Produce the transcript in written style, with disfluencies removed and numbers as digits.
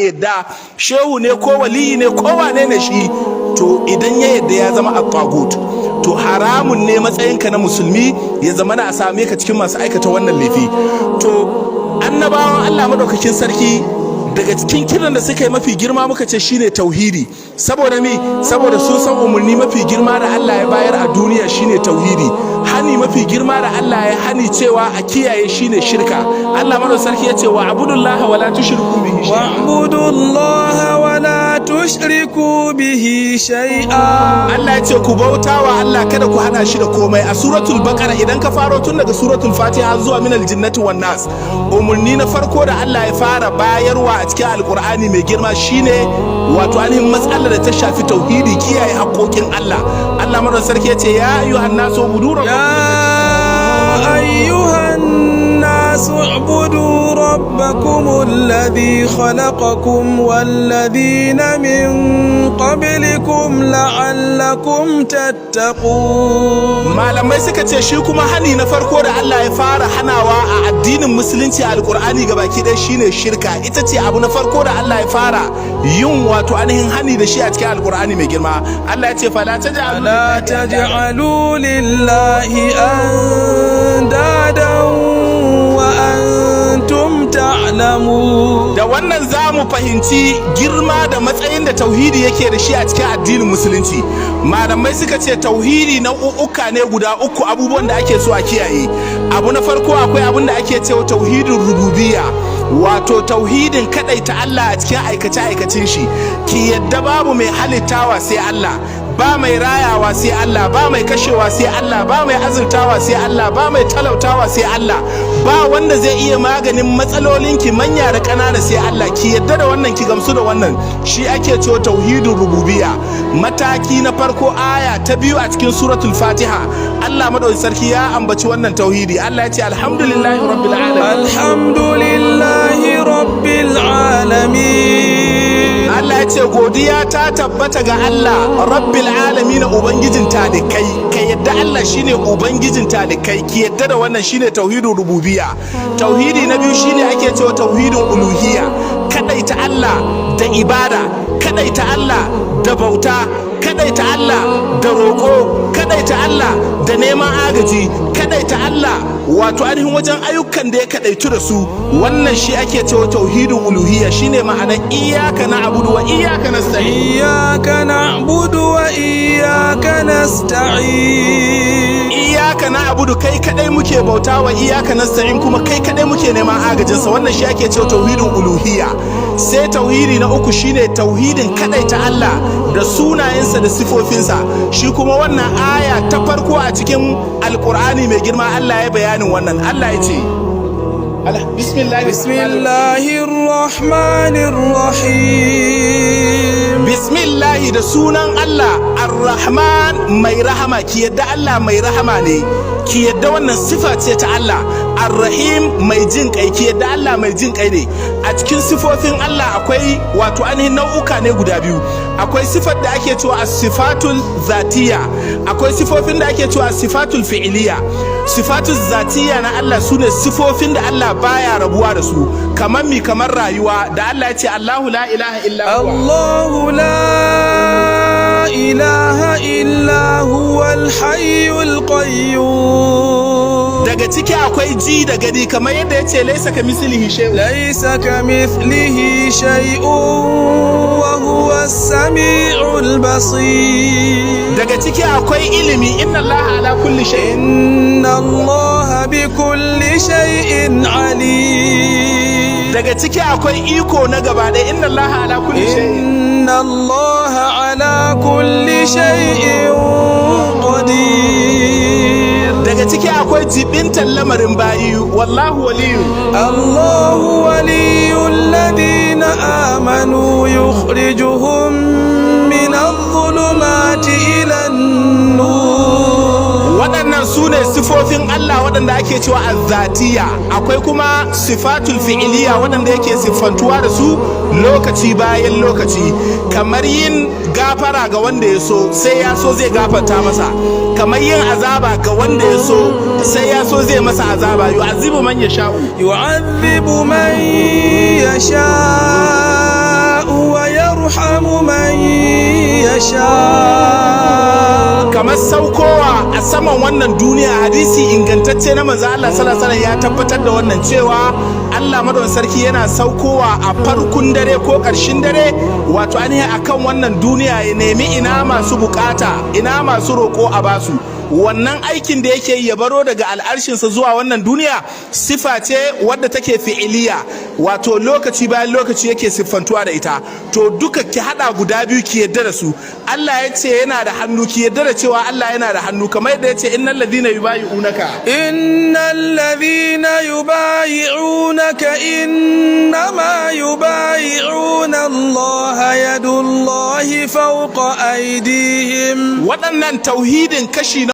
yadda shehu ne ko waliyi ne ko wane ne shi, to idan ya yadda ya zama at-taghut, to haramun ne matsayinka na musulmi ya zama na a same ka cikin masu aikata wannan laifi. To annabawan Allah madaukakin sarki daga cikin kiran da suka yi mafi girma muka ce shine tauhidi. Saboda mi? Saboda sun san umarni mafi girma da Allah ya bayar a duniya shine tauhidi. Hani mafi girma da Allah ya hani cewa a kiyaye shine shirka. Allah madaukakin sarki ya ce wa abudullaha wala tushriku bihi shay'a. Wa abudullaha wala tushriku bihi shay'a. Allah ya ce ku bauta wa Allah kada ku hada shi da komai. A suratul baqara idan ka faro tun daga suratul fatiha zuwa minal jinnati wan nas, umarni na farko da Allah ya fara bayarwa a cikin alkur'ani mai girma shine wato ainihin matsalar da ta shafi tauhidi, kiyaye haƙoƙin Allah. Allah madaukakin sarki ya ce ya ayyuhan nasu ubudu اعبدوا ربكم الذي خلقكم والذين من قبلكم لعلكم تتقون. malamai suka ce shi kuma hani na farko da Allah ya fara hanawa a addinin musulunci a alkur'ani gabaki ɗaya shine shirka. Ita ce abu na farko da Allah ya fara yin wato ainihin hani da shi a cikin alkur'ani mai girma. Allah ya ce fala taj'alu lillahi andadan wa antum ta'lamun. Da wannan za mu fahimci girma da matsayin da tauhidi yake da shi a cikin addinin musulunci. Malamai suka ce tauhidi nau'uka ne guda uku, abubuwan da ake so a kiyaye. Abu na farko akwai abin da ake cewa tauhidin rububiyya, wato tauhidin kadaita Allah a cikin aikace-aikacin shi. Ki yadda babu mai halittawa sai Allah, ba mai rayawa sai Allah, ba mai kashewa sai Allah, ba mai azurtawa sai Allah, ba mai talautawa sai Allah, ba wanda zai iya maganin matsalolinki manya da ƙanana sai Allah. Ki yadda da wannan, ki gamsu da wannan, shi ake cewa tauhidin rububiyya. Mataki na farko aya ta biyu a cikin suratul fatiha, Allah madaukakin sarki ya ambaci wannan tauhidi. Allah ya ce alhamdulillahi rabbil alamin. Alhamdulillahi rabbil alamin. Allah ya ce godiya ta tabbata ga Allah rabbil alamin, ubangijin talikai. Ka yadda Allah shine ubangijin talikai, ki yadda da wannan shine tauhidin rububiyya. Tauhidi na biyu shine ake cewa tauhidin uluhiyya, kadaita Allah da ibada, kadaita Allah da bauta, kadaita Allah da roƙo, kadaita Allah da neman agaji, kadaita Allah wato ainihin wajen ayyukan da ya kadaitu da su. Wannan shi ake cewa tauhidin uluhiyya, shine ma'anar iyyaka na'budu wa iyyaka nasta'in. Iyyaka na'budu wa iyyaka nasta'in. Iyyaka na'budu, kai kadai muke bauta, wa iyyaka nasta'in kuma kai kadai muke neman agajin sa. Wannan shi ake cewa tauhidin uluhiyya. Sai tauhidi na uku shine tauhidin kadaita Allah da sunayensa da sifofinsa. Shi kuma wannan aya ta farko a cikin alkur'ani mai girma Allah ya bayanin wannan. Allah ya ce Bismillahirrahmanirrahim. Bismillahi, da sunan Allah ar-Rahman, mai rahama. Ki yadda Allah mai rahama ne, ki yadda wannan sifa ce ta Allah. Ar-Rahim, mai jin kai, ki yadda Allah mai jin kai ne. A cikin sifofin Allah akwai wato ainihin nau'uka ne guda biyu. Akwai sifar da ake cewa as-sifatul zatiyya, akwai sifofin da ake cewa as-sifatul fi'liyya. Sifatul zatiyya na Allah sune sifofin da Allah baya rabuwa da su, kamar mi, kamar rayuwa da Allah ya ce Allahu la ilaha illa huwa. Allahu la ilaha illa huwal hayyul qayyum. Daga ciki akwai ji da gani, kamar yadda ya ce laisa kamithlihi shay'un. Laisa kamithlihi shay'un wa huwa as-sami'ul basir. Daga ciki akwai ilimi, inna Allaha ala kulli shay'in. Inna Allaha bi kulli shay'in alim. Daga ciki akwai iko na gaba da inna Allaha ala kulli shay'in. Inna Allaha ala kulli shay'in qadir. Daga ciki akwai jibintan lamarin bayi, wallahu waliyu. Allahu waliyul ladina amanu yukhrijuhum min adh-dhulumati ila an-nur. Waɗannan su ne sifofin Allah waɗanda ake cewa azzatiya. Akwai kuma sifatul fi'iliya waɗanda yake siffantuwa da su lokaci bayan lokaci, kamar yin gafara ga wanda ya so, sai ya so zai gafarta masa, kamar yin azaba ga wanda ya so, sai ya so zai masa azaba. Yu'azzibu man yasha'u, yu'adhibu man yasha yarhamu man yasha. kamar saukowa a saman wannan duniya. Hadisi ingantacce na manzo Allah sallallahu alaihi wasallam ya tabbatar da wannan cewa Allah madawar sarki yana saukowa a farkon dare ko ƙarshen dare, wato ainihin akan wannan duniya ya nemi ina masu bukata, ina masu roƙo a basu. Wannan aikin da yake ya baro daga al'arshinsa zuwa wannan duniya sifa ce wadda take fi'iliya, wato lokaci bayan lokaci yake siffantuwa da ita. To duka ki hada guda biyu ki yadda da su. Allah ya ce yana da hannu, ki yadda da cewa Allah yana da hannu, kamar yadda ya ce innal ladhina yubayi'unaka innama yubayi'una Allah yadullahi fawqa aydihim. Waɗannan tauhidin kashi